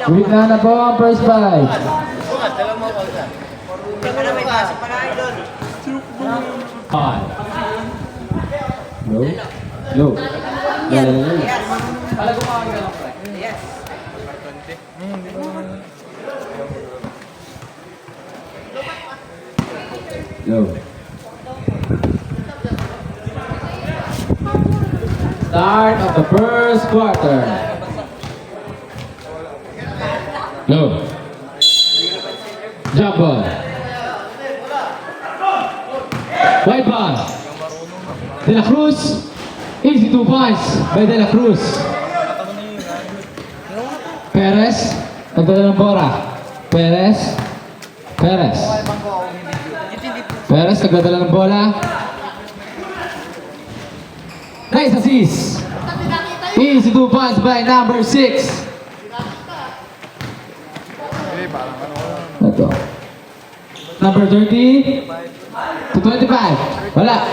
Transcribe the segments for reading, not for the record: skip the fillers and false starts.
Wait na po ang first fight. Five. Low. Low. Low. Start of the first quarter. Low. Jump ball. White ball. De La Cruz. Easy 2 points by De La Cruz. Perez. Nagdala ng bola. Perez. Perez. Perez nagdala ng bola. Nice assist. Easy 2 points by number 6. Ito. Number 30 to 25. Wala.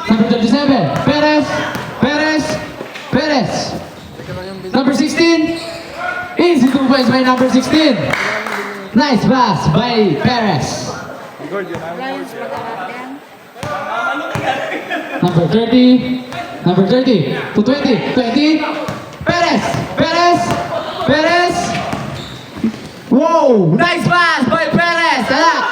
Number 37. Perez. Perez. Perez. Number 16. Easy 2 points by number 16. Nice pass by Perez. Number 30. Number 30 to 20. 20. Perez. Perez. Perez. Whoa! Nice pass by Perez! Alak!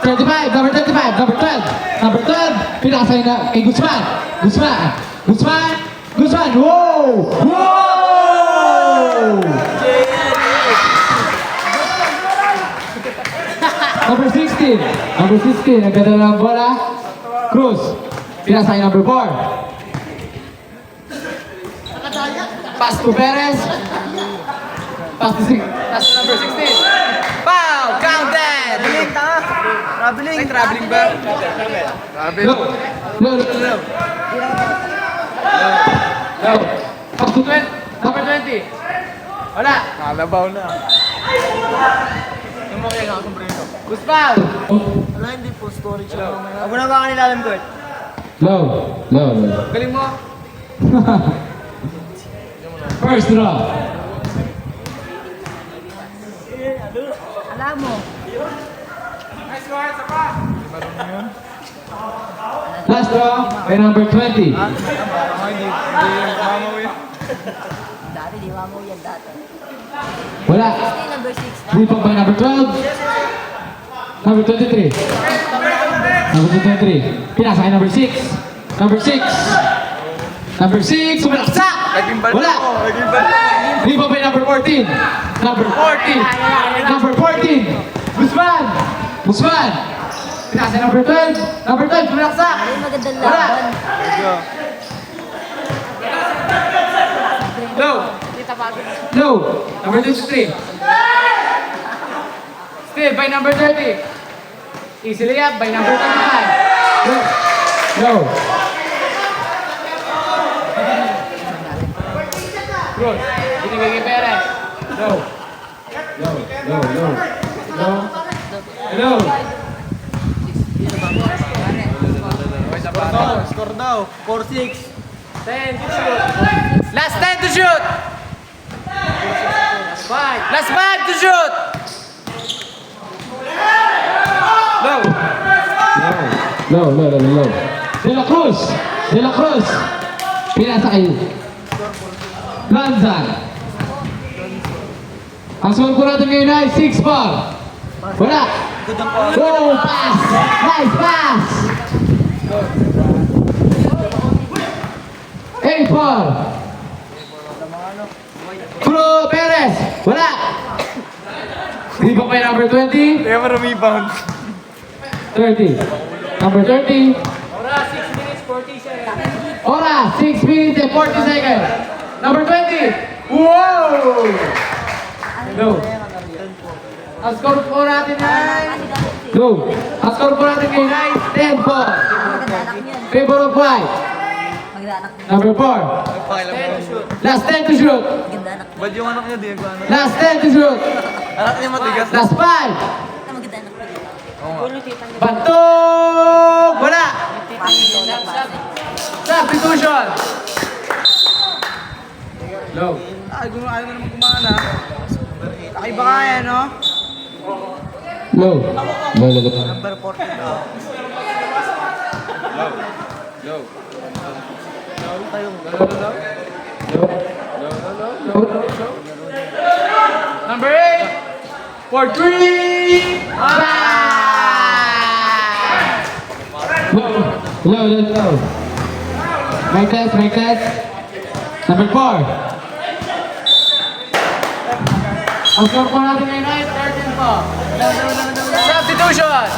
35, number 35, number 12. Number 12, pinasay na kay Guzman. Guzman! Guzman! Guzman! Whoa! Whoa! Number 16. Number 16, nagdala ng bola. Cruz. Pinasay number 4. Pass to Perez. Pass to number 16. Foul! Counted! Traveling! Ay, traveling ba? Traveling. No. Pass to 20. Number 20. Wala. Kalabaw na. Yung mga kailangan kong brain ko. Guzman! Wala, hindi po storage siya mamaya. Huwag mo na baka nilalim ko eh. Low. Low. Galing mo. First draw. Alam mo. Nice go, isa pa. Last draw by number 20. Hindi mamawin. Dati, di mo yan dati. Wala. Stay number 6. Rebound by number 12. Number 23. Number 23. Pinasakay number 6. Number 6. Number 6. Sumalaksak! Naging balo. Wala. Naging balo. Rebound by number 14. Number 14. Number 14. Guzman. Guzman. Pinasakay number 12. Number 12. Sumalaksak! Ay, magandang Wala. laban. Low. Low. Number 23. Still by number 30. Easily up by number 25. Low. Low. Good. Binigay kay Perez. Low. Low. Low. Low. Low. Low. Score daw. 4-6. 10 to shoot. Last 10 to shoot. Last 5 to shoot. Low. Low. Low. Low. Low. De La Cruz. De La Cruz. Pinasakay. Lanzan. Ang score po natin ngayon ay 6 ball. Wala. Oh, pass. Nice pass. 8 ball. Pro Perez. Wala. Hindi pa may number 20. Kaya mo rebound. 30. Number 30. Oras, 6 minutes and 40 seconds. Number 20. Wow! No. Ang score po natin ay... No. Ang score po natin ngayon ay 10 po. Maganda-anak niyan. Favor of white. Maganda-anak niyan. Number 4. Pakilam mo. Last 10 to shoot. Maganda-anak niyan. Ba't yung anak niya, Diego? Ano? Last 10 to shoot. Anak niya matigas. Last 5. Maganda-anak niyan. Oo nga. Bantog! Wala. Pasok yun lang, pasok. Substitution. Low. Ayaw na naman gumana. Kakaiba kaya, no? Low. Low, low, low. Number 14 na. Number 8 for 3. Low, low, low. Right test, right test. Number 4. Ang score po natin ngayon ay 13 po. Substitution.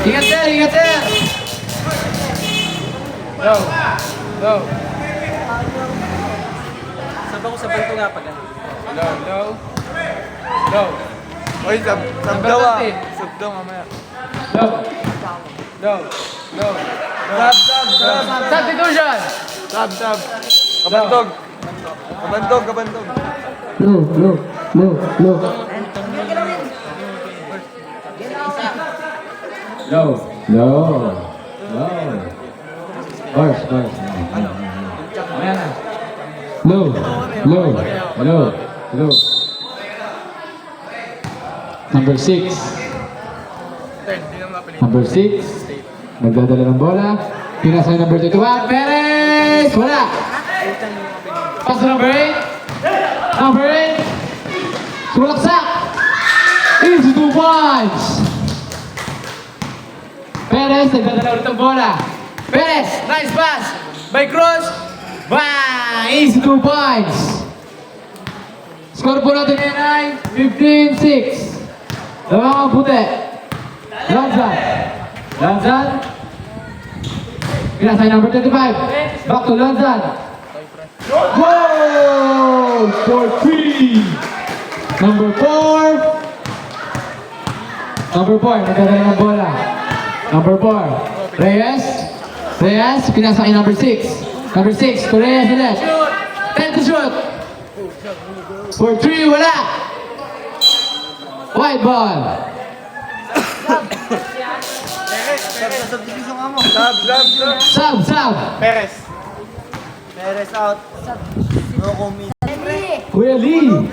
Ingat sir, ingat sir. Low, low. Sabay ko nga pala. Low, low. Low. Oy, sab Number daw ah. 20. Sab daw mamaya. Low. Low. Low. Sab. Substitution. Sab. Kabantog. Kabantog. Low, low, low, low. Low, low, low. Horse. Ayan na. Low, low, low, low. Number 6. Number 6. Nagdadala ng bola. Pinasa number 21. Perez! Wala! Pass to number 8. Number 8. Sulaksak! Easy 2 points! Perez, nagdadala ulit ng bola. Perez, nice pass! By Cruz. Bang! Easy 2 points! Score po natin ngayon ay 15-6. Dalawang puti. Lanzan. Pinasay number 25. Back to Lanzan. Goal for 3. Number 4. Nagdadala ng bola. Number 4. Reyes, pinasay number 6. Number 6, to Reyes ulit. 10 to shoot. For 3, wala. White ball. Subdivision ka mo. Sub. Perez. Perez out. No commit. Kuya Lee.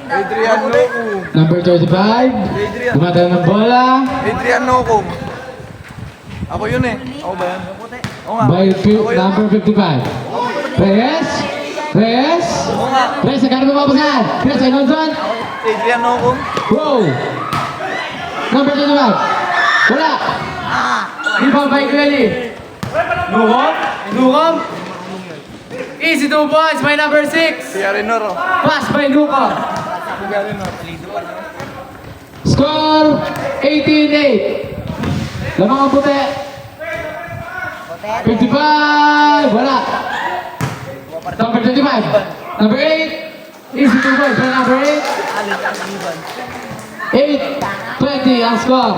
Adrian Nocum. Number 35. Dumadala ng bola. Adrian Nocum. Ako yun eh. Ako ba yan? Oo nga. By number 55. Reyes. Reyes, nagkano ba mapapasan? Reyes, ay Lonzon. Adrian Nocum. Wow. Number 25. Wala. Rebound by Kuya Lee. Nukom. Easy 2 points by number 6. Si Arenor. Pass by Nukom. Score 18-8. Lamang ang puti. 55. Wala. Number 25. Number 8. Easy 2 points by number 8. 8-20 ang score.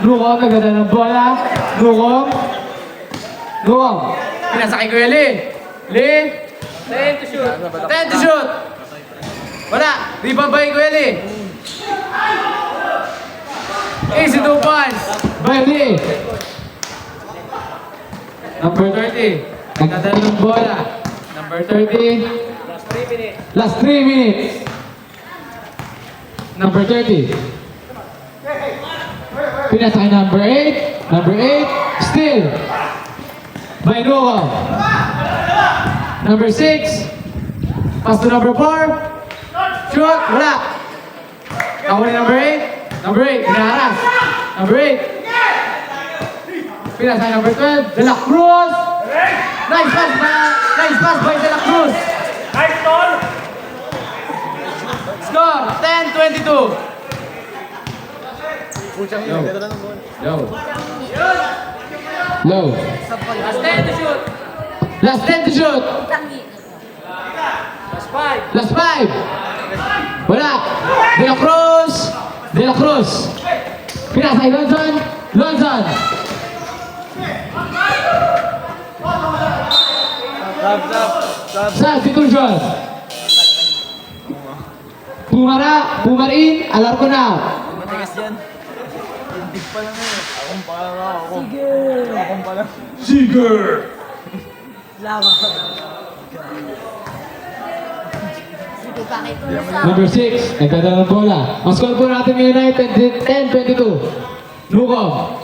Nukom nagdadala ng bola. Nukom. Pinasa kay Kuya Lee. 10 to shoot. Wala. Rebound by Kuya Lee. Easy 2 points. By Lee. Number 30. Nagdadala ng bola. Number 30. Last 3 minutes. Number 30. Pinasa kay number 8. Number 8. Still. By Nukom. Number 6. Pass to number 4. Shoot. Wala. Ako ni number 8. Number 8. Pinaharas. Number 8. Pinasa kay number 12. De La Cruz. Nice pass by De La Cruz. Score 10-22. Low. Last 10 to shoot. Last 5. Wala. De La Cruz. Pinasa kay Lonzon. Substitution. Pumarin, alarko na. Matigas yan. Hindi pa lang eh. Akong pa lang. Siger. Lama. Sige, bakit? Number 6, nagdadala ng bola. Ang score po natin ngayon ay 10-22. Nukom.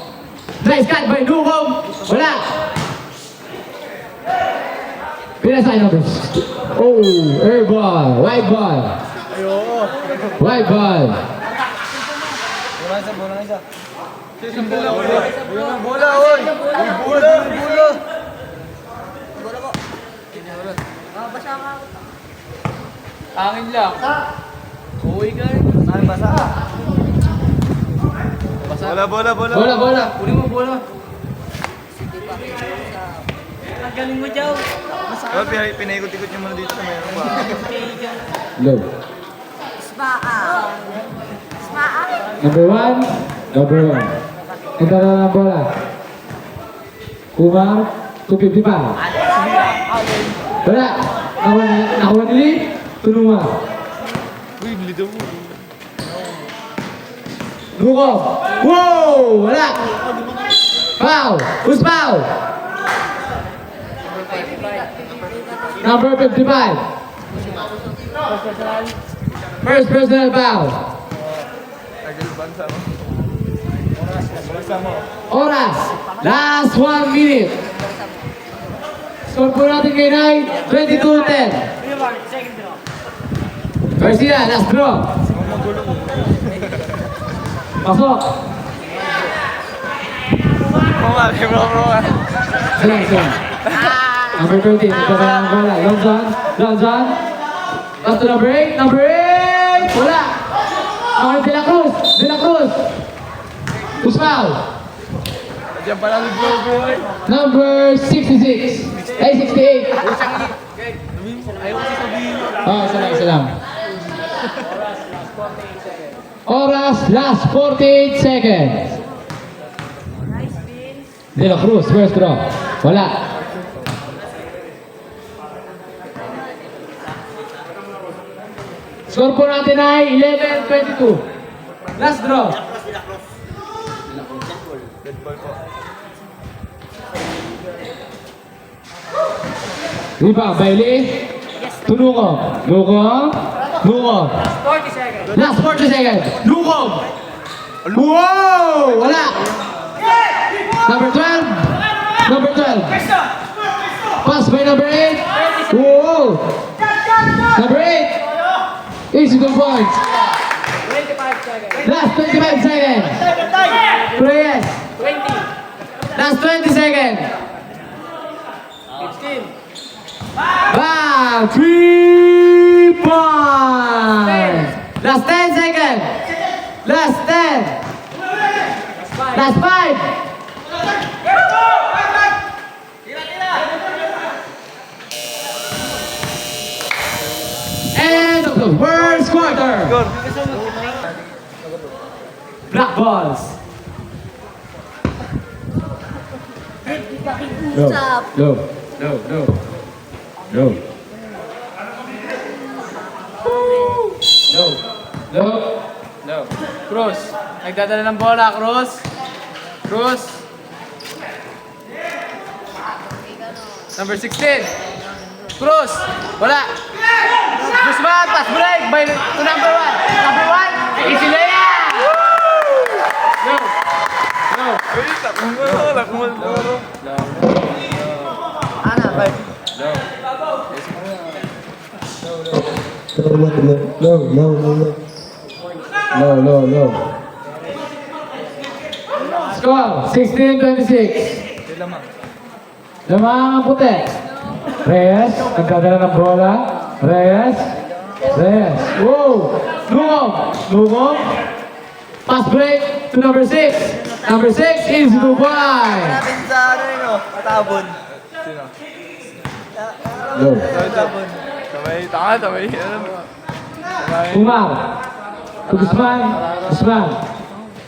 Nice cut by Nukom. Wala. Pinasay numbers. Oh, air ball. Wide ball. Wide ball. Bola isa. Bola, oy! Bola! Bola ko. Basa ka. Angin lang. Uwi ka rin. Saan basa? Bola. Bola. Kunin mo bola. Sige, bakit? Ang galing mo, Jow. Oh, pinaikot-ikot niyo muna dito sa meron ba? Low. Smaa. Smaa. Number 1. Nagdadala ng bola. Kumar. 255. Wala. Nakuha nili. Tunungan. Uy, lidaw mo. Nukom. Wow! Wala. Foul. Who's foul? Number 55. First personal foul. Tagal bansa mo. Oras. Last 1 minute. Score po natin ngayon ay 22-10. Garcia, last draw. Pasok. Bro. Salang. Number 13, nagkakaroon ng bola. Lonzon. Last to number 8. Number 8! Wala. Okay, De La Cruz. Who's foul? Diyan pala ni bro. Number 66. Ay, 68. Oh, isa lang. Oras, last 48 seconds. De La Cruz, first draw. Wala. Score po natin ay 11-22. Last draw. Rebound, Bailey. Tunungo. Last 40 seconds. Nukom. Wow! Wala. Number 12. Pass by number 8. Wow! Number 8. Easy 2 points. 25 seconds. Last 25 seconds. Reyes. 20. Last 20 seconds. 15. Wow! 3 points. Last 10 seconds. Last 10. Last 5. End of the first quarter. Black balls. Usap. No. Cruz. Nagdadala ng bola, Cruz. Number 16. Cruz. Wala. Guzman, pass break by to number 1. Number 1, easy layup. Go. Uy, lakman mo. Ana, bye. Low. Score, 16-26. Lamang ang puti. Reyes, nagdadala ng bola. Reyes. Wow! Nukom. Pass break to number 6. Number 6 is Dubai. Hanapin sa ano yun, oh, Matabon. Sino? Low. Matabon. Sabay. Ano mo? Sabay. Umar. To Guzman.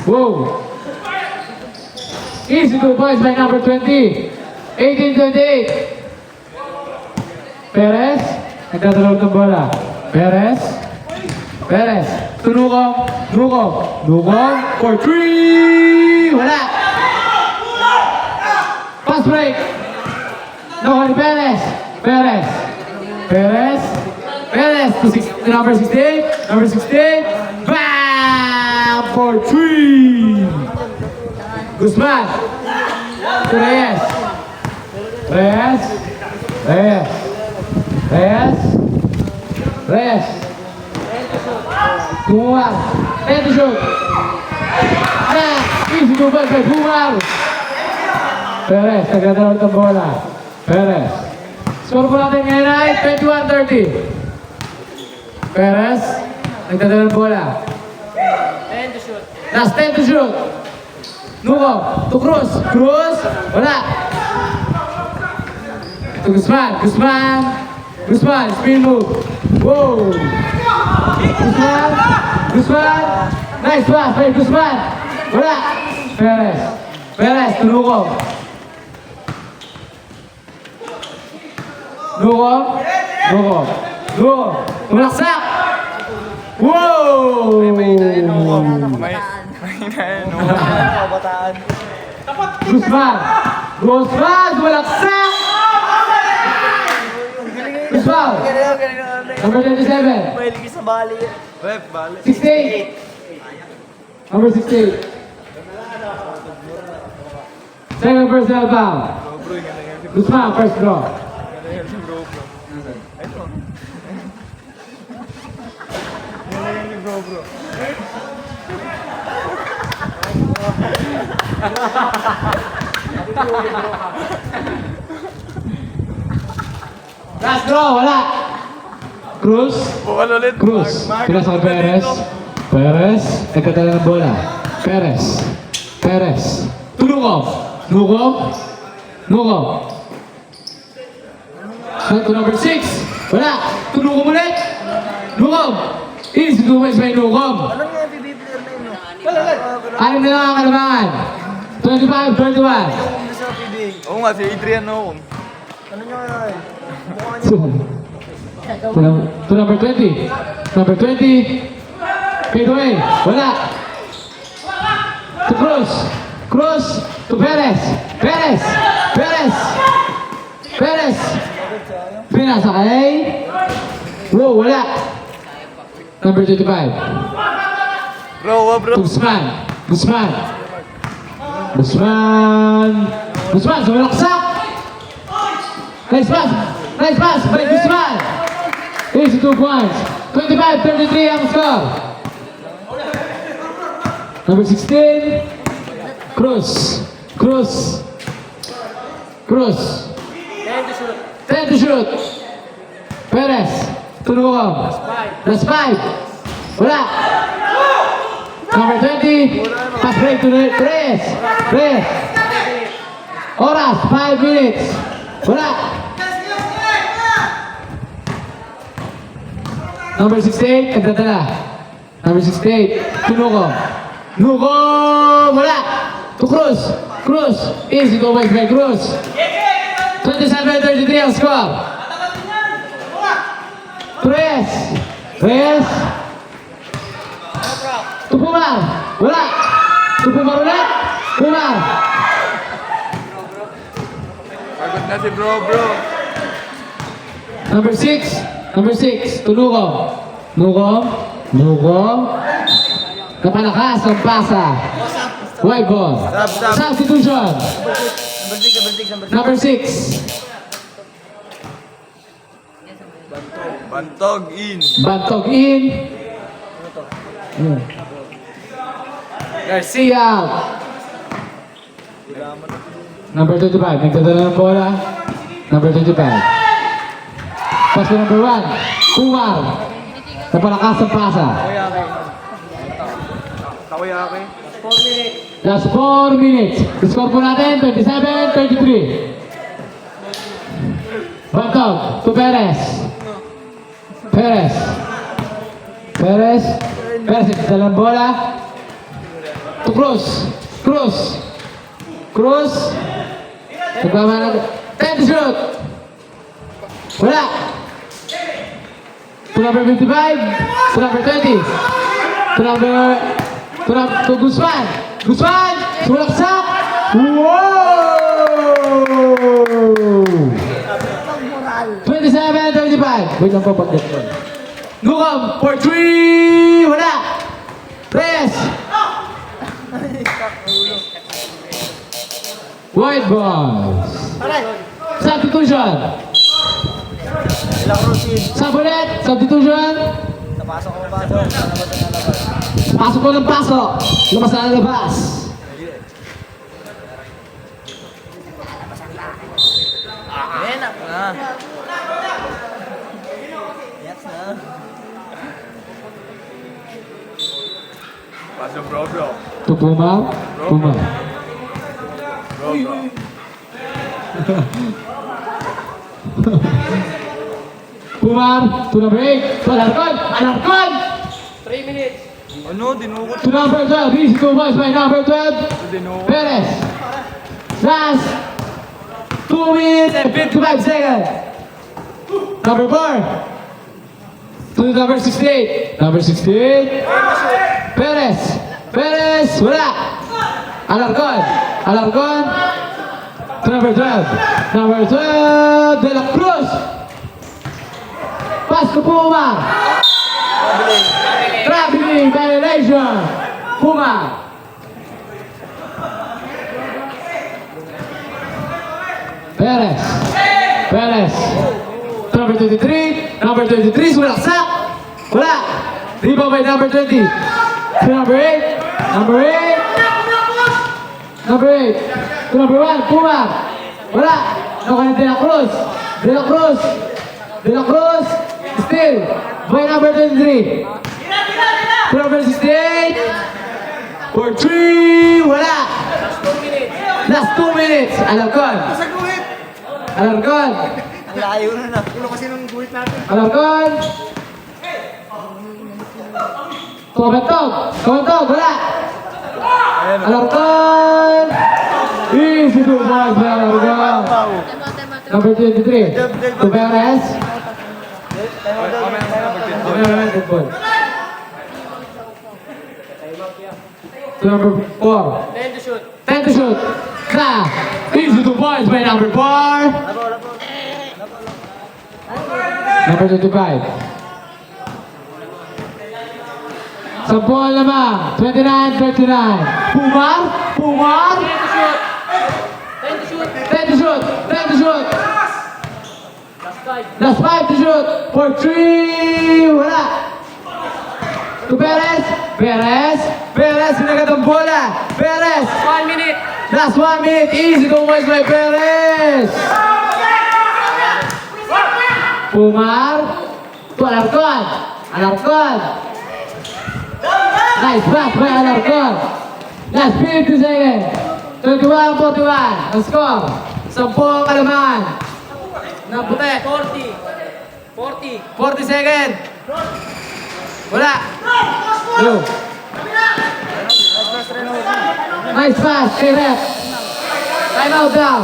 Wow. Easy 2 points by number 20. 18-28. Perez. Nagdadalaw ng bola. Perez. Nukom for 3. Wala. Pass break. No, Perez. Perez. Perez. Perez to number 68. Number 68. Bam! For 3. Guzman. To Reyes. Reyes. Reyes. Reyes. Reyes. Kumar. 10 to shoot. Easy to ball kay Kumar. Perez, nagdadalaw ng bola. Perez. Score po natin ngayon ay 21-30. Perez, nagdadalaw ng bola. 10 to shoot. Last 10 to shoot. Nuko, to Cruz. Cruz, wala. To Guzman. Guzman. Guzman, spin move. Wow. Guzman. Guzman. Nice pass, hey Guzman. Wala. Perez. Perez, to Nuko. Nuko. Nuko. Nuko. Tumalaksak. Wow! Kabataan. Guzman! Guzman! Tumalaksak! Guzman! Number 27. Mahilig sa bali. 68. Number 68. Second personal foul. Guzman, first draw. Last draw, wala. Cruz. Bukan ulit. Cruz. Pinasa kay Perez. Perez. Nagkatala ng bola. Perez. Perez. Tulungov. Nugov. Nugov. To number 6. Wala. Tulungov ulit. Nugov. Easy to waste by Nugov. Ano yung MVP player na yun? No? Anim na lang ang kalamangan. 25-31. Ano sa PBA? Oo nga, si Adrian no. Ano nyo yun? Mukha niya. To number 20. Number 20. Fade away. Wala. To Cruz. Cruz. To Perez. Perez. Perez. Perez. Pinasa kay. Wow, wala. Number 25. Bro, bro. To Guzman. Guzman. Guzman. Guzman, sumalaksak. Nice pass. Nice pass by Guzman. Easy 2 points. 25-33 ang score. Number 16. Cruz. Cruz. Cruz. 10 to shoot. 10 to shoot. Perez. Tulungan. Last 5. Wala. Number 20. Pass break to Reyes. Reyes. Oras. 5 minutes. Wala. Number 68. Nagdadala. Number 68. Nuko. Nuko. Wala. To Cruz. Cruz. Easy to wait by Cruz. 27-33 ang score. Reyes. Reyes. To Pumar. Wala. To Pumar ulit. Pumar. Pagod na si bro, bro. Number 6. Number 6. To Nuko. Nuko. Nuko. Napalakas ang pasa. White ball. Stop. Substitution. Number 6, number 6, number 6. Number 6. Bantog in. Bantog in. Garcia out. Number 25. Nagdadala ng bola. Number 25. Pass to number 1. Kumar. Napalakas ang pasa. Takoyaki. 4 minutes. Last 4 minutes. Score po natin, 27-33. Bantog to Perez. Perez. Perez. Perez, dalang bola. To Cruz. Cruz. Cruz. Nagpama na. 10 to shoot. Wala. To number 55. To number 20. To Guzman. Guzman. Sulaksak. Wow! Wait lang po pag-get ko. Nukam for 3! Wala! Reyes! White balls. Substitution. Ilang routine. Sabonet. Substitution. Napasok ko ba doon? Nalabas na nalabas. Pasok ko ng pasok. Labas na labas. Enak na. Yes na. Pasok bro. To Puma. Puma. Bro. Puma. To number 8. To Alarcon. Alarcon. Ano, dinukot. To number 12. Easy to boys by number 12. Dinukot. Perez. Last 2 minutes and 55 seconds. Number 4. To number 68. Number 68. Perez. Perez. Wala. Alarcon. Alarcon. To number 12. Number 12. De La Cruz. Pass to Puma. Traveling violation. Puma. Perez. Perez. Number 23. Number 23. Sulaksak. Wala. Rebound by number 20. To number 8. Number 8. Number 8. To number 1. Puma. Wala. Nakuha De La Cruz. De La Cruz. De La Cruz. Still. By number 23. To number 68. For 3. Wala. Last 2 minutes. Alarcon. Alarcon. Ang layo na. Ulo kasi nung guhit natin. Alarcon. Kumakantog. Kumakantog. Wala. Alarcon. Easy to boys by Alarcon. Number 23. To Perez. Good ball. To number 4. 10 to shoot. 10 to shoot. Nah. Easy to boys by number 4. Number 25. Sampung lamang. 29-39. Pumar. Pumar. 10 to shoot. 10 to shoot. 10 to shoot. Last 5 to shoot. For 3. Wala. To Perez. Perez. Perez. Sinagat ang bola. Perez. 1 minute. Last 1 minute. Easy to boys by Perez. Pumar. To Alarcon. Alarcon. Nice pass by Alarcon. Last 50 seconds. 21-41. Ang score. 10 kalamangan. Ng puti. 40 seconds. Wala. Go. Nice pass. Kay Rep. Time out daw.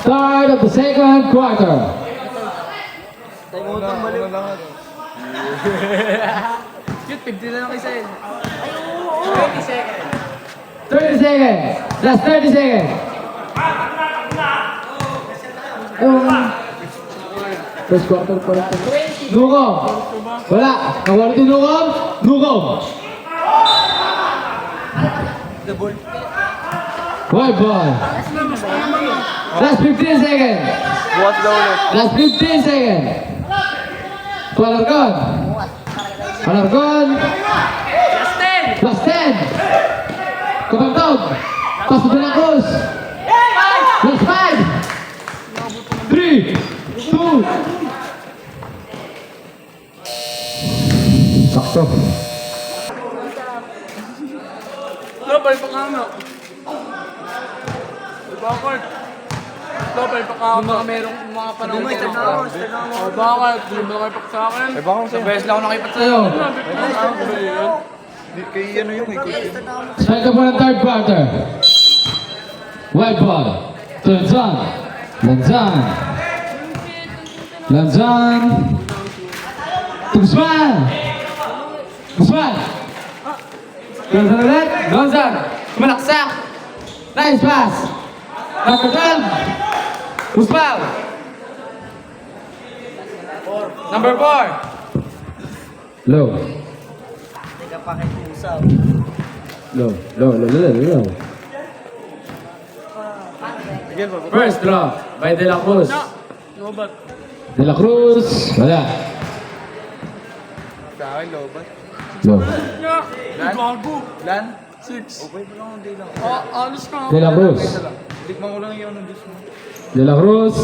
Start of the second quarter. Tayo utang balik. Cute, 50 na lang isa yun. 30 seconds. Last 30 seconds. First quarter pa rin. Nugom. Wala. Nawala din Nugom. Nugom. The ball. White ball. Last 15 seconds. Bukas daw ulit. Last 15 seconds. To Alarcon. Alarcon. Last 10. Kapagtog. Pass to De La Cruz. Last 5. 3. 2. Sakto. Double pa kamo. Bakit? Double pa kamo. Mga merong mga panahon. Bakit? Hindi mo nakipat sa akin. Eh bakit? Sa beses lang ako nakipat sa'yo. Kay ano yung ikot. Start up for the third quarter. White ball. To Lanzan. Lanzan. Lanzan. To Guzman. Guzman. Lanzan ulit. Lanzan. Kumalaksak. Nice pass. Number 12. Guzmao. Number 4. Low. Teka pa kay Pusap. Low. First draw by De La Cruz. Lobat. De La Cruz. Wala. Sa akin, lobat. Low. Gago. Lan? 6. Okay pa lang, hindi lang. Alis ka. De La Cruz. Tikman ko lang yung ano gusto mo. De La Cruz.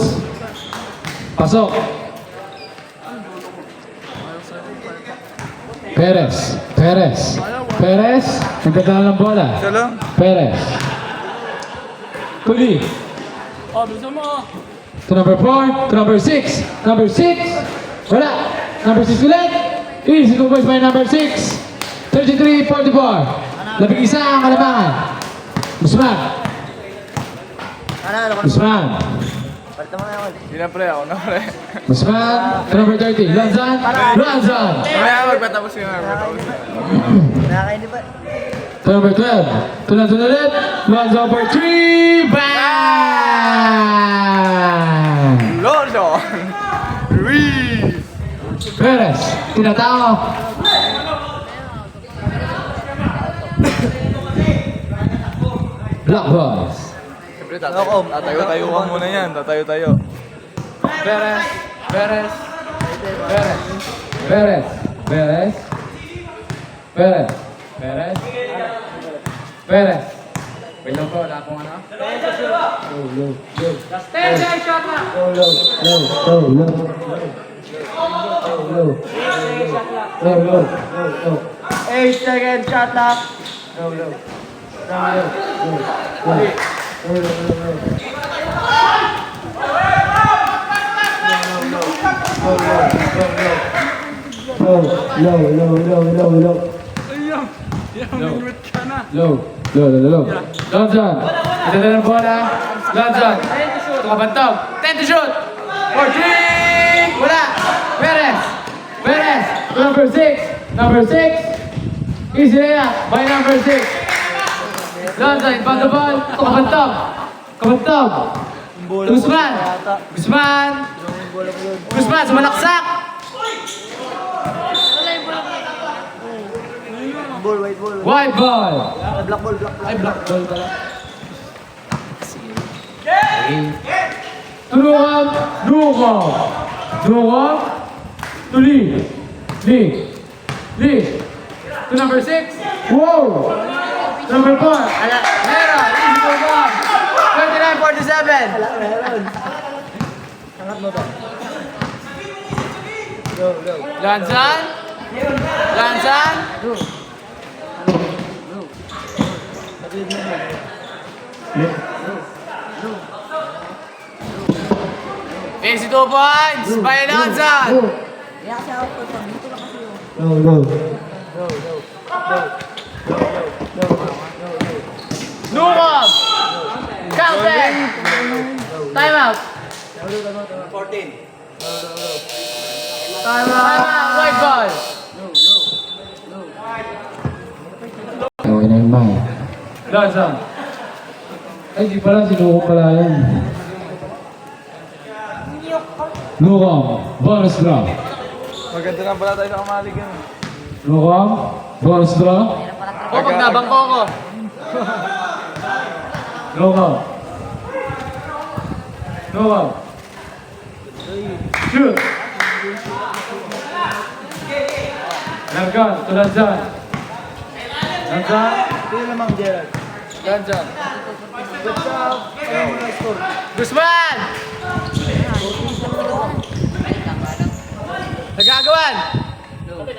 Pasok. Perez. Nagdadala ng bola. Isa lang. Perez. Tuli. Bisa mo. To number 4. To number 6. Number 6. Wala. Number 6 ulit. Easy to boys by number 6. 33-44. Labing isa ang kalamangan. Guzman. Ano ko? Guzman. Palita mo na ako. Hindi na pre, ako na pre. Guzman. To number 30. Lanzan. Mamaya magpatapos ka na. Nakakainin pa. To number 12. To Lanzan ulit. Lanzan for 3. Bang! Lolo! Ruiz! Perez. Tinatao. Black Boys. Siyempre, tatayo-tayo ka muna yan. Tatayo-tayo. Perez. Wait lang po, wala akong ano? Low. 10 seconds shot na! Low. 8 seconds shot clock. Minwit ka na. Low. Lanzan. Itadala ng bola. Lanzan. Tukabantog. 10 to shoot. For 3. Wala. Perez. Number 6. Easy na yan. By number 6. Lanzan. Inbound the ball. Tukabantog. Guzman. Sumalaksak. White ball. White ball. Black ball. Ay, black ball pala. Tulungan. Tuli. Lee. To number 6. Whoa. Number 4. Mera. Easy to go. 29-47. Angat mo to. Go. Lanzan. Easy 2 points by Lanzan. Kaya kasi ako pag dito lang kasi yun. Nukov. Counted. Time out. 14. Time out. White ball. Okay na yung mga. Lanzan. Ay, di pala. Sinuko pala yan. Nukov. Bonus draw. Maganda na pala tayo sa kamalig yan. Nukov. Bonus draw. O, pag nabangko ko. Nukov. Shoot. Lanzan. To Lanzan. Ito yung lamang Gerald. Lanzan. Guzman! Nagagawan!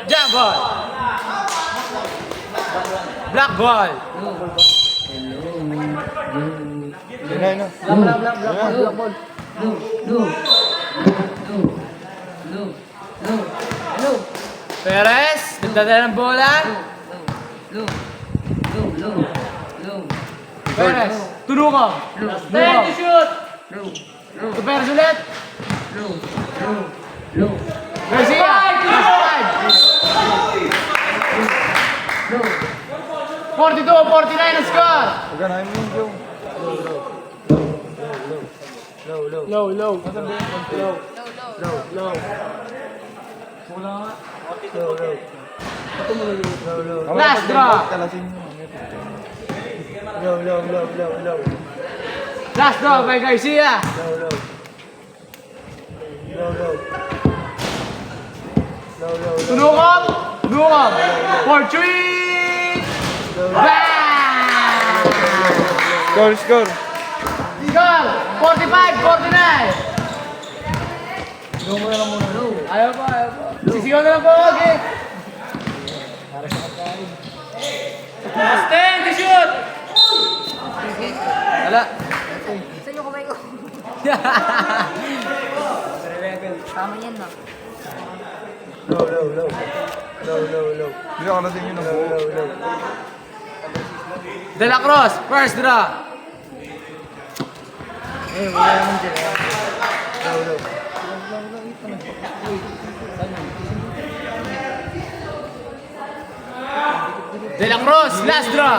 Jump ball! Black ball! Black ball. Perez! Nagdadala ng bola! Perez! Tulungan! Ten to shoot! To Perez ulit! Garcia! Last 5! 42-49 ang score! Paganahin mo yung Low. Last draw. Last draw by Garcia. Tunukop. For 3. Bang! Score. Score! 45-49. Ayaw pa. Sisigaw na lang po, okay? Stand to shoot! Wala. Saan yung kamay ko? Tama yan, no? Hindi ako natin yun ang buo. De La Cruz, first draw. Wala naman dyan. De La Cruz, last draw.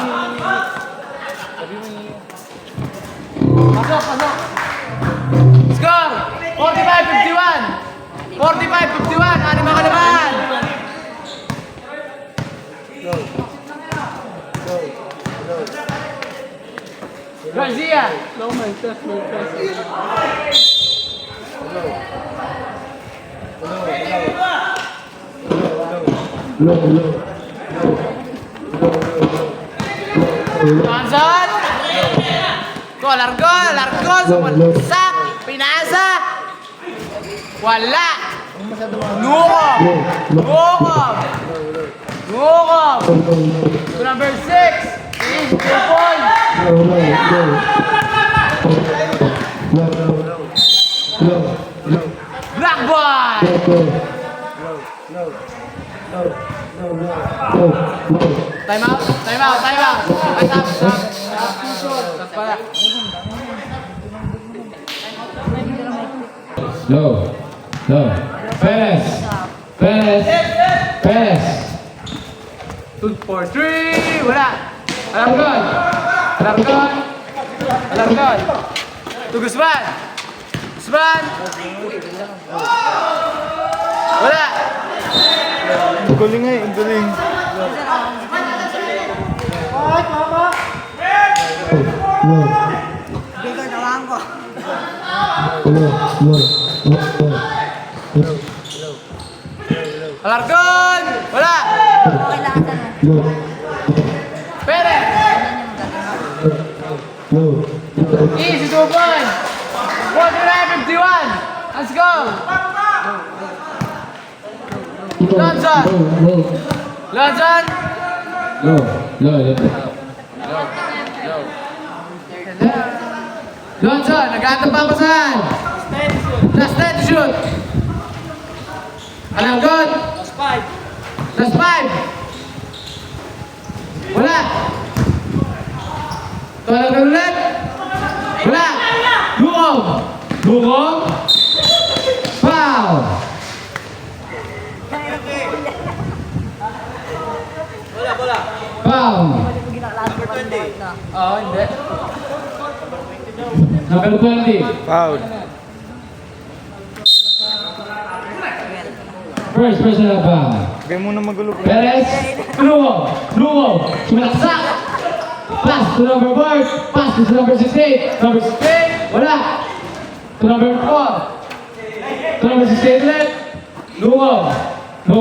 Pasok. Score! 45-51. 45-51. Ano mga naman? Garcia. Johnson. Largo. Sumalsak. Pinasa. Wala. Nukob. To number 6. Is 2 points. Black boy. Time out. Ay, stop. Low. Perez. 2 for 3. Wala. Alargon. To Guzman. Wala. Ang galing nga eh, ang galing. Bigay, tawahan ko. Alargon. Wala. Okay lang ka na. Perez. Easy 2 points. 49-51. Let's go. Johnson. Johnson, nag-aantang papasan. Last 10 to shoot. Alargon. Last 5. Wala. Alargon ulit. Wala. Lukob. Foul. Foul. Hindi. Number 20. Foul. First personal foul. Bigay mo na magulo. Perez. Lugo. Sumalaksak. Pass to number 4. Pass to number 68. Number 68. Wala. To number 4. To number 68 ulit. Lugo. To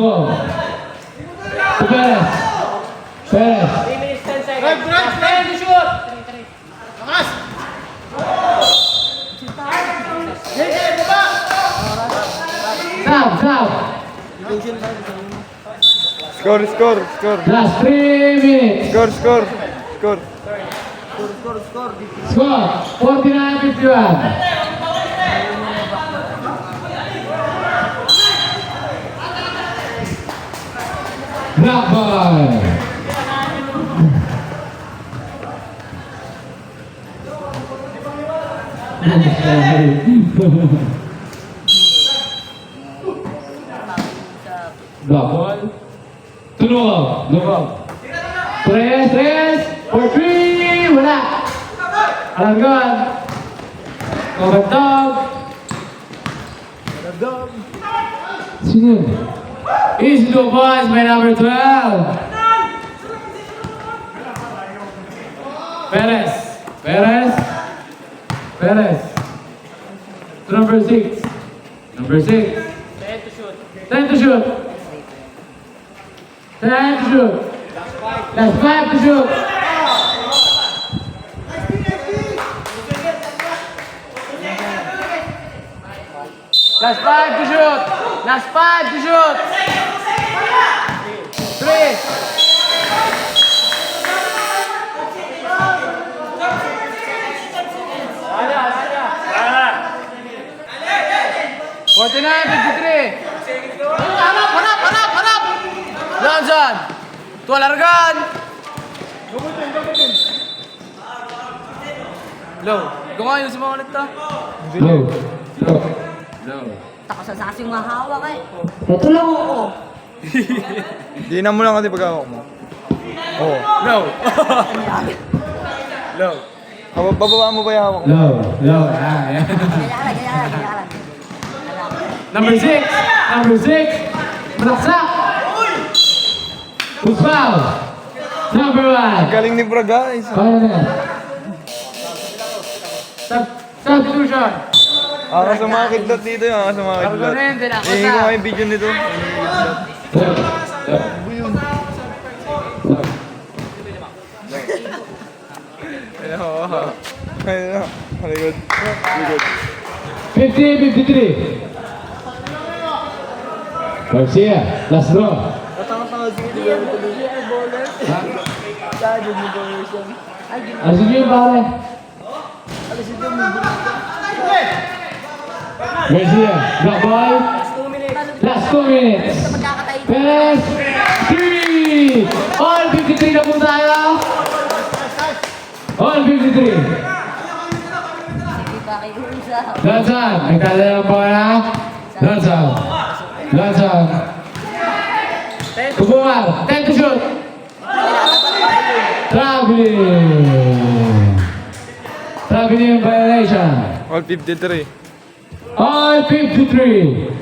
Perez. Last 10 to shoot. Stop. Score. Last 3 minutes. Score. Score 49-51. Black boy. Black boy. Tulog. 3 for 3. Wala. Alargon. Kabantog. Sino yun? Easy to boys by number 12. Perez. Perez. Perez. To number 6. Number 6. 10 to shoot. 10 to shoot. 10 to shoot. Last 5 to shoot. Last 5 to shoot! Last 5 to shoot! 3! Forty-nine, 53! Harap! Johnson! Tua largan! Low. Gumayon si mga ulit to. Low. Low. Low. Takasasas yung mahawak eh. Ito lang ako. Dinan mo lang kasi pag-awak mo. Oo. Low. Low. Bababa mo ba yung hawak mo? Low. Low. Ah, yeah. Gaya lang. Number 6. Number 6. Malaksak. Who's foul? Number 1. Galing ni Bra, guys. Kaya na. Substitution. Sa mga kidlat dito yun, sa mga kidlat. Hihingi ko yung video nito. Ayun, oo. Ayun, maligod. Maligod. 50-53. Garcia, last draw. Tatanga-tanga sige, Asin nyo yung pare. Garcia, black boy. Last 2 minutes. Perez, 3. All 53 na po tayo. All 53. Hindi pa kayo usap. Lansan, may tala lang po na. Lansan. Lansan. Kubungar, 10 to shoot. Traveling. Traveling violation. All 53. All 53.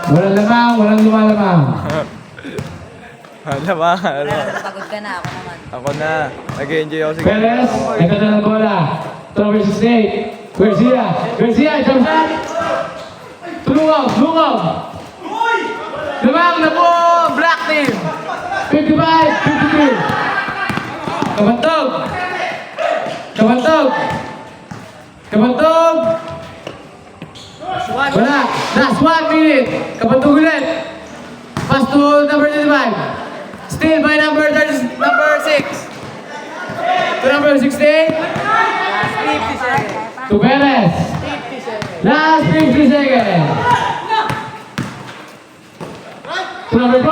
Walang lamang, walang lumalamang. Hala ba? Pagod ka na, ako naman. Ako na. Nag-enjoy ako sige. Perez, may tala ng bola. 2 versus 8. Garcia, Garcia, jump shot. Tulungaw, tulungaw. Lamang na po! Black team! 55-53. Kabantog. Kabantog. Kabantog. Wala. Last 1 minute. Kabantog ulit. Pass to number 35. Still by number 6. To number 16. To Perez. Last 50 seconds. To number 4.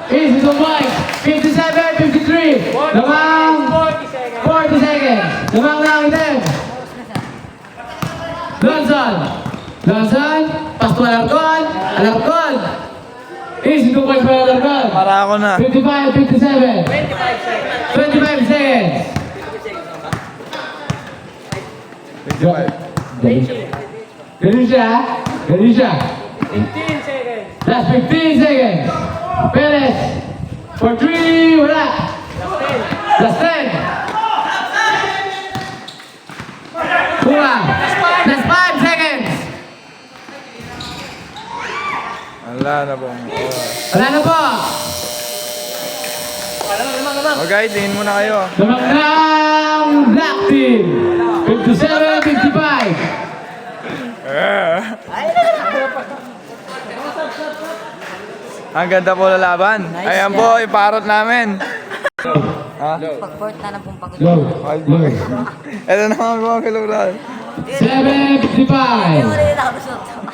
Easy to Mike. 57-53. Lamang 40 seconds. Lamang lang din. Johnson. Johnson. Pass to Alarcon. Alarcon. Easy to Mike by Alarcon. Para ako na. 55-57. 25 seconds. 25. Ganun siya. Ganun siya. 15 seconds. Last 15 seconds. Perez. For 3. Wala. Last 10. Kuha. Last 5 seconds. Wala na po. Wala na po. Okay, tingin muna kayo. Lamang ng Black Team. 57-55. Ang ganda po lalaban. Ayan po, iparot namin. Ha? Pag-court na lang pong pagod. Go. Go. Ito na mga kiluran. 7-55. Yung rin nakabusot.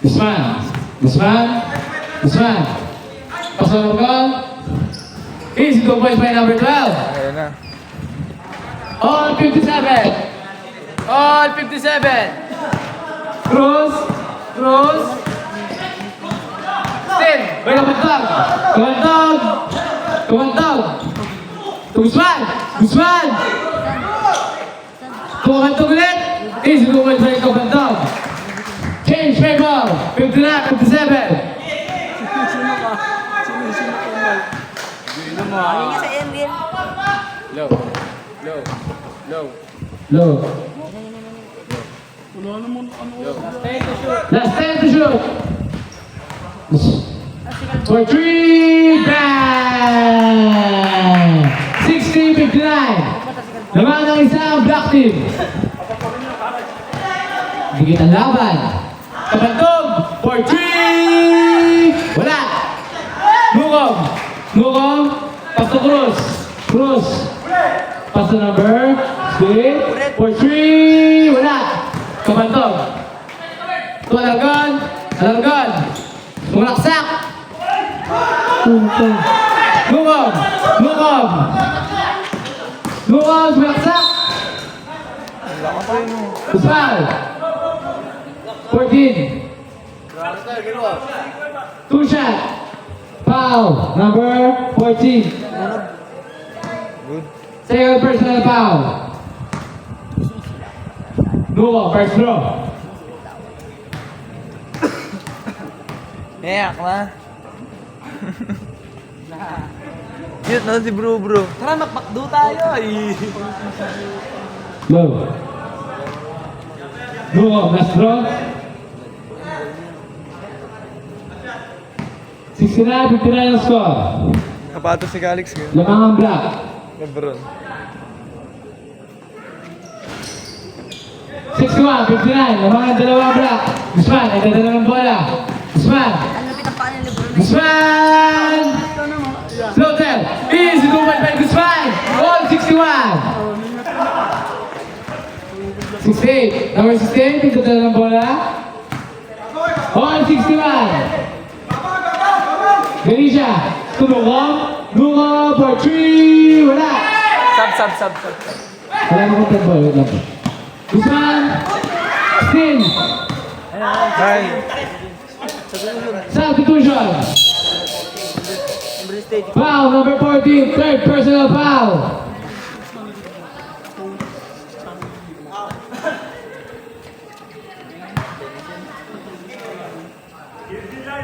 This man. Pasok ko. Easy to boys by number 12. Ayan na. All 57. All 57. Cruz. Cruz. Still. May kapantag. Kapantag. Kapantag. Guzman. Guzman. Kapantag ulit. Easy to win by kapantag. Change favor. 59, 57. Ayun nga sa Emil. Low. Low. Low. Low. Last 10 to shoot. For 3, bang! 60-59. Naman ang isang black team. Higit ang laban. Kapantog for 3. Wala. Lugom. Lugom. Pass to Cruz. Cruz. Pass to number 3. For 3. Wala. Kapantog. To Alargon. Alargon. Tumalaksak. Lugom. Lugom. Lugom. Tumalaksak. Usal. 14. Two shot. Foul. Number 14. Second personal foul. Lugo, first throw. Neyak na. Cute na si bro. Tara, magpakdo tayo. Ay. Low. Lugo, last throw. 69-59 ang score. Kapato si Calix ko. Lamang ang black. Lebron. 61-59. Lamang ang dalawang black. Guzman, ay dadala ng bola. Guzman. Ang lupit ang paa ng Lebron. Guzman! Floater! Easy movement by Guzman! All 61! 68. Number 68, pagdadala ng bola. All 61. Ganesha, tulungan. Lunga for 3. Wala. Sub. Wala mo kong tempo. Wait lang po. Guzman. Still. Ay. Substitution. Foul number 14. Third personal foul.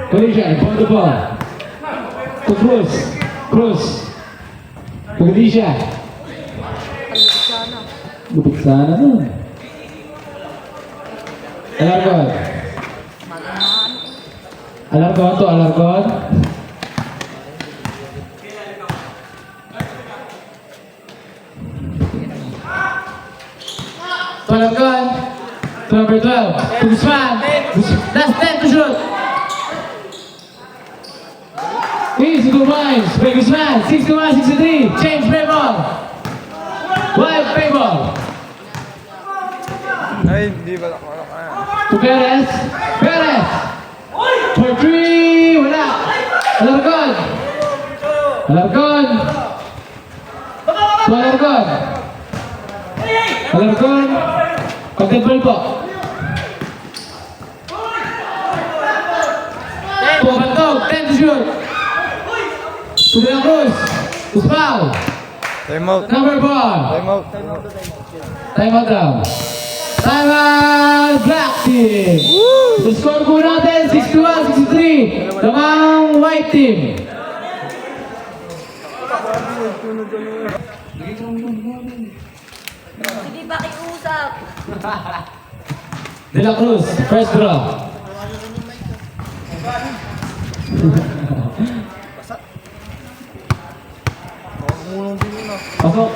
Ganesha, point the ball. To Cruz. Cruz. To Ganesha. Lupit sana nun. Alargon. Alargon to Alargon. To Alargon. To number 12. To Guzman. Last 10 to shoot. Easy to Mines. By Guzman. 61-63. Change play ball. Wild play ball. Ay, hindi ba ako To Perez. Perez. For 3. Wala. Alargon. Alargon. To Alargon. Alargon. Content ball po. Pumantog. 10 to shoot. To De La Cruz. To foul. Time out. Number 4. Time out. Time out daw. Time out, Black Team. The score po natin, 61-63. Lamang White Team. Hindi ba kiusap? De La Cruz, first draw. Pasok.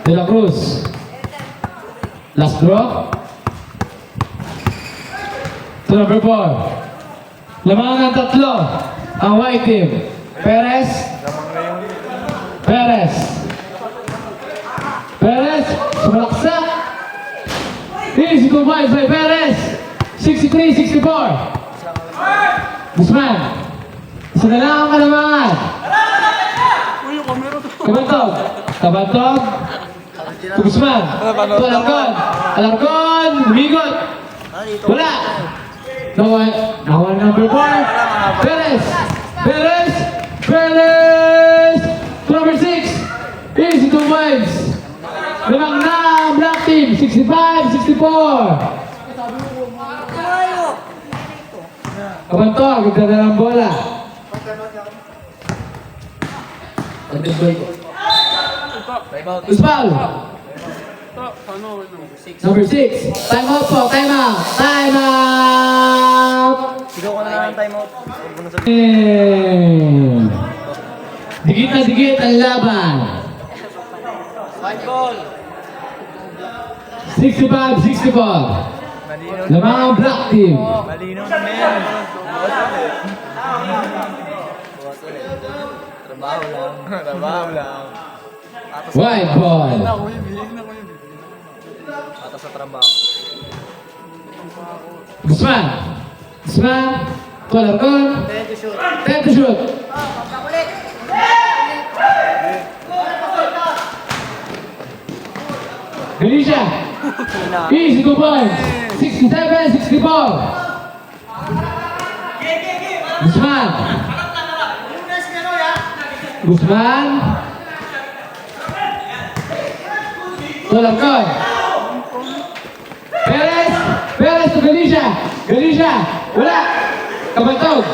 De La Cruz. Last draw. To number 4. Lamang ang tatlo. Ang white team. Perez. Perez. Perez. Sumalaksak. Easy combines by Perez. 63-64. Guzman. Isa na lang ang kalamangan. Kabantog. Kabantog. Guzman. To Alarcon. Alarcon. Lumigot. Wala. Nakuha number 4. Perez. Perez. Perez. To number 6. Easy 2 points. Limang na black team. 65-64. Kabantog. Ganda ng bola. Who's foul? Number 6. Time out po. Time out. Time out. Sigaw ka na lang ng timeout. Dikit na dikit ang laban. 65-64. Lamang ang black team. Malinaw na men. Trabaho lang. Trabaho lang. White ball. Atas sa trabaho. Guzman. Guzman. To Alarcon. 10 to shoot. Galicia. Easy 2 points. 67-64. Guzman. Guzman. To Alarcon. Perez. Perez to Galicia. Galicia. Wala. Kabantog.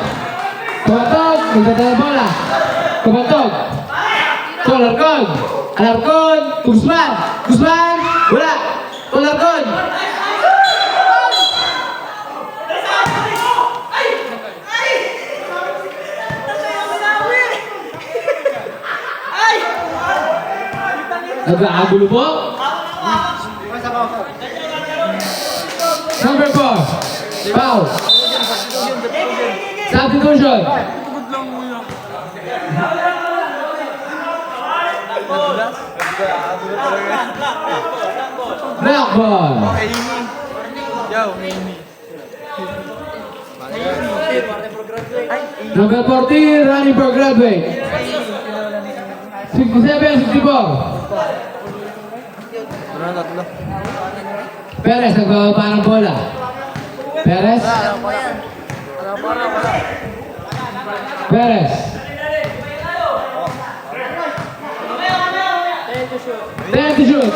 Kabantog. Magdadala bola. Kabantog. To Alarcon. Alarcon. To Guzman. Guzman. Wala. To Alarcon. Nag-aagulo po. Number 4. Foul. Substitution. Black ball. Yo. Number 14, running for graduate. 67-64. Perez nagbababa ng bola. Perez. Perez. 10 to shoot.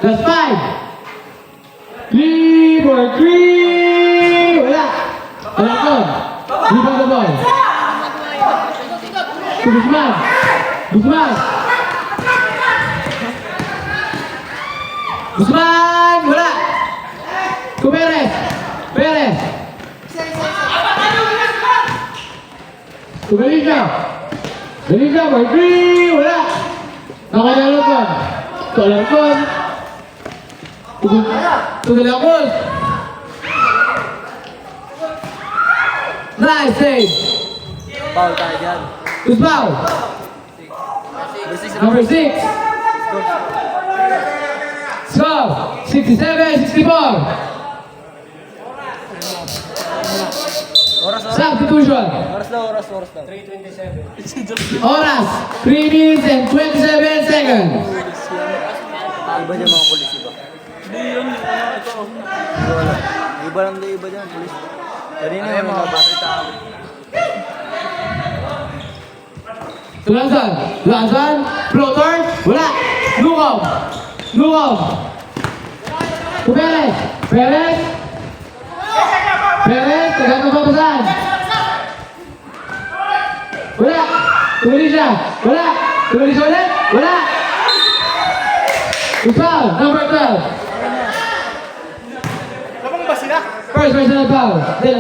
Last 5. Leave or 3. Wala. Alarcon. Rebound the ball. To Guzman. Guzman. Guzman. Wala. To Perez. Perez. To Galicia. Galicia for 3. Wala. Nakaya Alarcon. To Alarcon. To Alarcon. Nice save. Foul tayo dyan. Who's foul? Number 6. Score 67-64. Substitution. Oras lang. Oras 3 minutes and 27 seconds. Iba dyan mga polis, iba. Iba lang din, iba dyan, polis. Kanina yung mga battery tao. Tulansan. Tulansan. Floater. Wala. Lukaw. Lukaw. Perez. Perez. Perez. Tagang kapapasan. Wala. Tumuli siya. Wala. Tumuli siya ulit. Wala. Foul. Number 12. Labang ba sila? First personal foul. Then,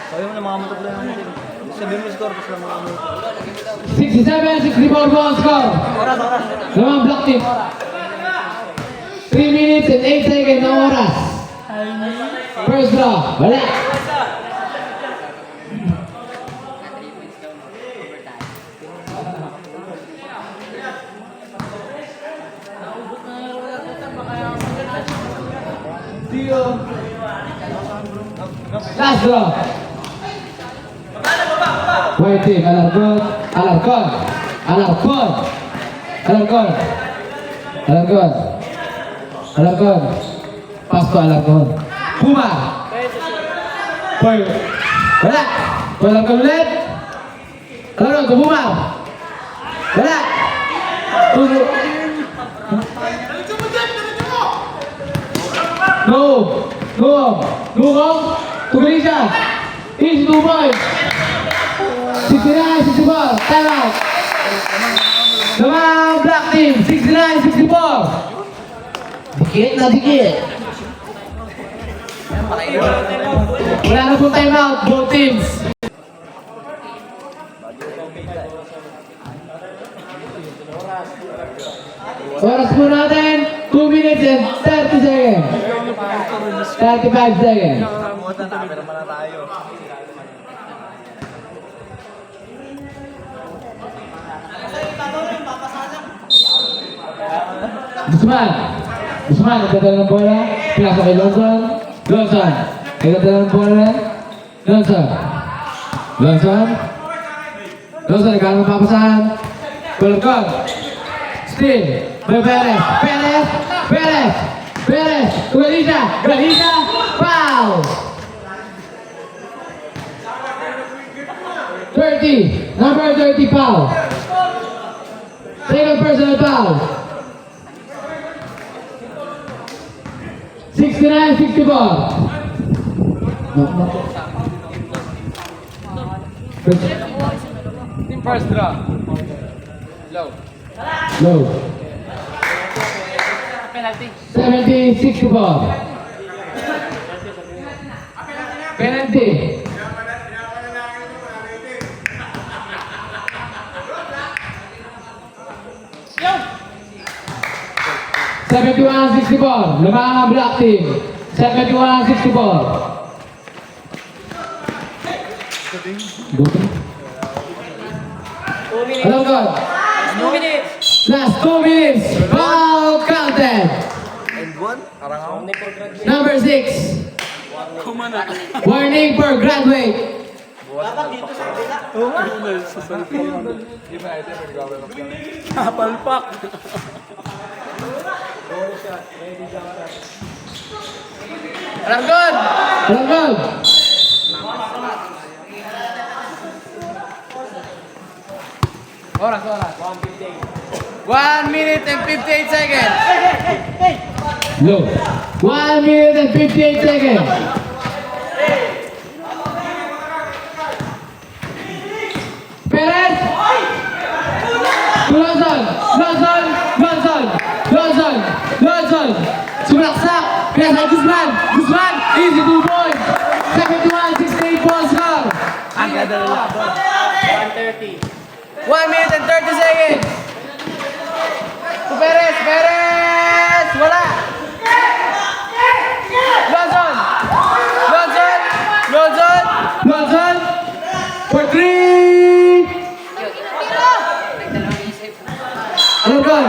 Sabi mo na mga matapos lang naman. Sabi mo score, tapos lang mga ano. 67-64 ball score. Oras. Lamang block team. 3 minutes and 8 seconds na oras. First draw. Wala. Tio. Last draw. White team, Alarcon, Alarcon, Alarcon, Alarcon, Alarcon, Alarcon. Pass to Alarcon. Puma. Boy. Wala. Alarcon ulit. Alarcon, to Puma. Wala. Tulo. No. No. No. Tuloy siya. Easy 2 points. 69, 64. Time out. Naman black team. 69, 64. Dikit na dikit. Wala na po time out. Both teams. Oras po natin. 2 minutes and 30 seconds. 35 seconds. Guzman. Guzman, nagdadala ng bola. Pinasa kay Lonson. Lonson. Nagdadala ng bola. Lonson. Lonson. Lonson, nagkakaroon ng papasahan. Balcon. Steal. May Perez. Perez. Perez. Perez. Galicia. Galicia. Foul. 30. Number 30 foul. Second personal foul. 69-64. Team first draw. Low. Low. Penalty. 70-64. Penalty. Yo! 71-64. Lamang ang black team. 71-64. Alam ko. 2 minutes. Last 2 minutes. Foul counted. Number 6. Warning for graduate. Palpak. Alarcon! Alarcon. Oras. 1 minute and 58 seconds. Low. 1 minute and 58 seconds. Perez. Lonson. Lonson. Lonson. Lonson. Lonson. Sumalaksak. Pinasa Guzman. Guzman. Easy 2 points. 71-68 ball score. Ang ganda ng laban. 1 minute and 30 seconds. Perez. Perez. Wala. Lonson. Lonson. Lonson. Lonson. For 3. Alarcon.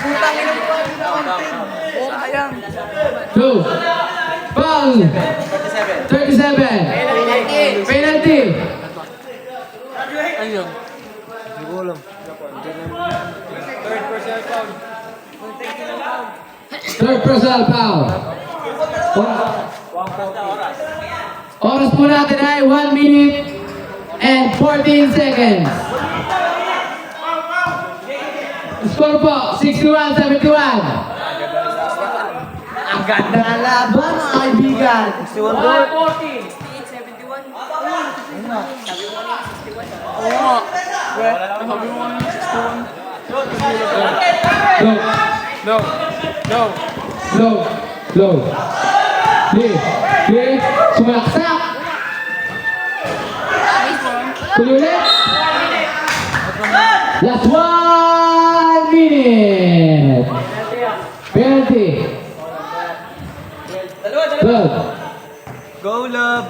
Putang ina mo. Sayang. 2. Foul. 37. Penalty. Ayun. Third personal foul. Oras po natin ay 1 minute and 14 seconds. Score po, 61-71. Ang ganda ng laban, mga kaibigan. 140. Oo nga. Sabi mo nga 61. Low, Low. low, low. Di, sumalaksak. Tuloy ulit. Last 1 minute. Penalty. 12. Go, love!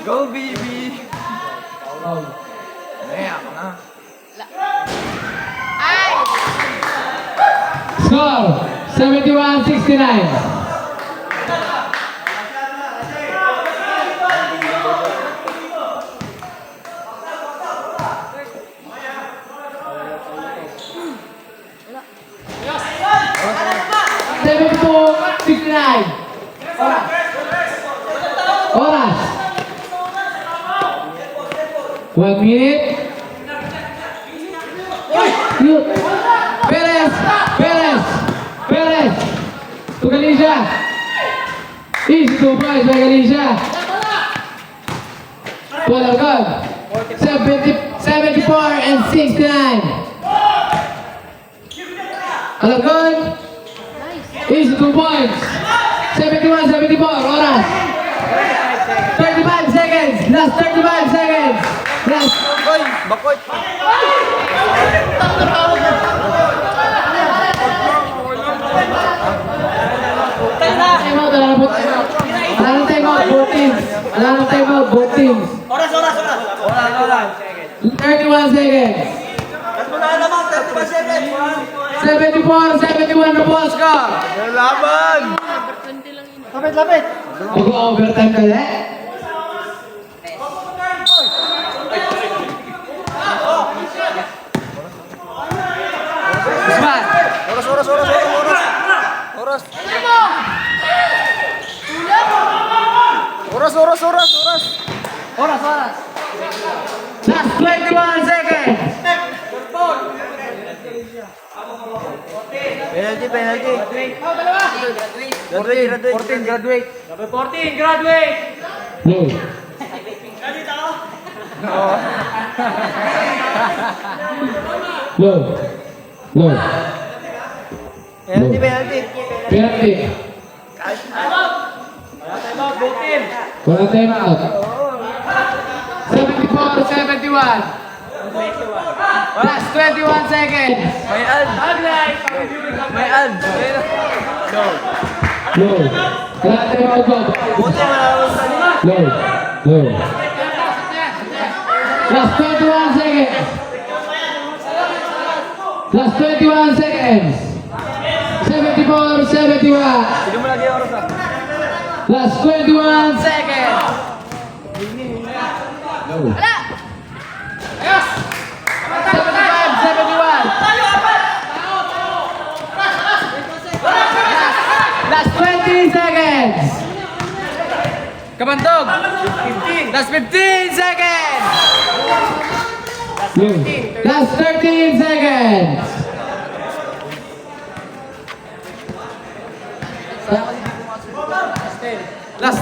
Go, baby! Naiyak na. Score Score 71-69. Oras. 1 minute. Yun. Perez. To Galicia. Easy 2 points by Galicia. Pulargon. 74-69. Alargon. Easy 2 points. 71-74. Oras. 35 seconds. Last 35 seconds. Last. Bakoy! Bakoy! Time out. Wala nang time out. Both teams. Wala nang time out. Both teams. Oras. 31 seconds. 74-71 na po score. Laban! Mag-overtime ka na. Usman. Oras! Last 21 seconds. Penalty! 14, graduate! Number 14, graduate! Low. Low. Penalty! Penalty. Both team. Wala time out. 74-71. Last 21 seconds. May ad! Low. Wala time out, Bob. Buti malawang sa Low. Last 21 seconds. Last 21 seconds. 74-71. Sige mo lagi ang oras ah. Last 21 seconds. Low. 75-71. Last 20 seconds. Kabantog! 15! Last 15 seconds! Low. Last 13 seconds. Last